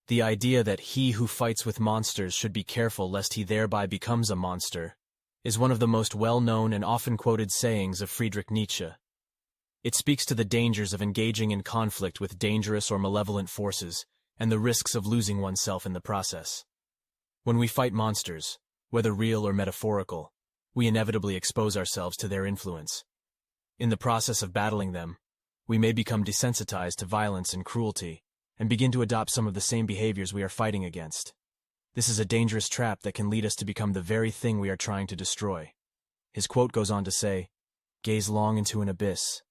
The idea that he who fights with monsters should be careful lest he thereby becomes a monster is one of the most well-known and often quoted sayings of Friedrich Nietzsche. It speaks to the dangers of engaging in conflict with dangerous or malevolent forces and the risks of losing oneself in the process. When we fight monsters, whether real or metaphorical, we inevitably expose ourselves to their influence. In the process of battling them, we may become desensitized to violence and cruelty, and begin to adopt some of the same behaviors we are fighting against. This is a dangerous trap that can lead us to become the very thing we are trying to destroy. His quote goes on to say, "Gaze long into an abyss.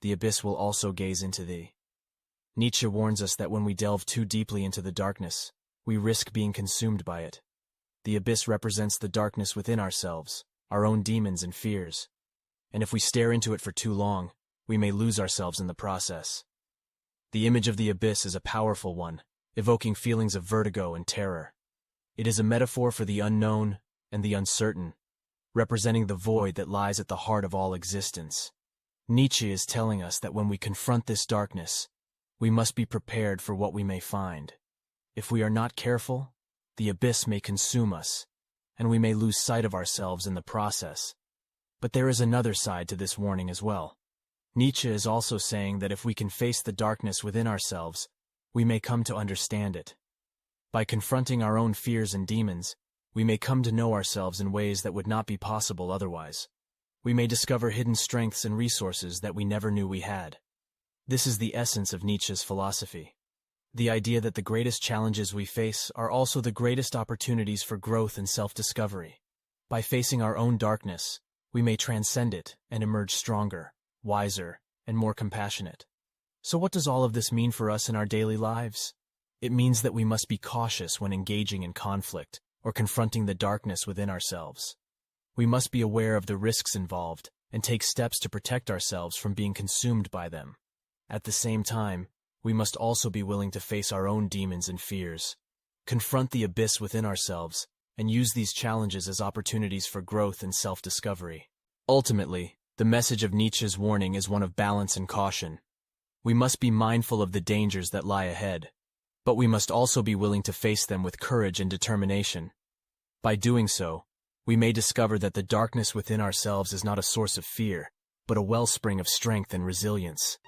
The abyss will also gaze into thee." Nietzsche warns us that when we delve too deeply into the darkness, we risk being consumed by it. The abyss represents the darkness within ourselves, our own demons and fears. And if we stare into it for too long, we may lose ourselves in the process. The image of the abyss is a powerful one, evoking feelings of vertigo and terror. It is a metaphor for the unknown and the uncertain, representing the void that lies at the heart of all existence. Nietzsche is telling us that when we confront this darkness, we must be prepared for what we may find. If we are not careful, the abyss may consume us, and we may lose sight of ourselves in the process. But there is another side to this warning as well. Nietzsche is also saying that if we can face the darkness within ourselves, we may come to understand it. By confronting our own fears and demons, we may come to know ourselves in ways that would not be possible otherwise. We may discover hidden strengths and resources that we never knew we had. This is the essence of Nietzsche's philosophy. The idea that the greatest challenges we face are also the greatest opportunities for growth and self-discovery. By facing our own darkness, we may transcend it and emerge stronger, wiser, and more compassionate. So what does all of this mean for us in our daily lives? It means that we must be cautious when engaging in conflict or confronting the darkness within ourselves. We must be aware of the risks involved and take steps to protect ourselves from being consumed by them. At the same time, we must also be willing to face our own demons and fears, confront the abyss within ourselves, and use these challenges as opportunities for growth and self-discovery. Ultimately, the message of Nietzsche's warning is one of balance and caution. We must be mindful of the dangers that lie ahead, but we must also be willing to face them with courage and determination. By doing so, we may discover that the darkness within ourselves is not a source of fear, but a wellspring of strength and resilience.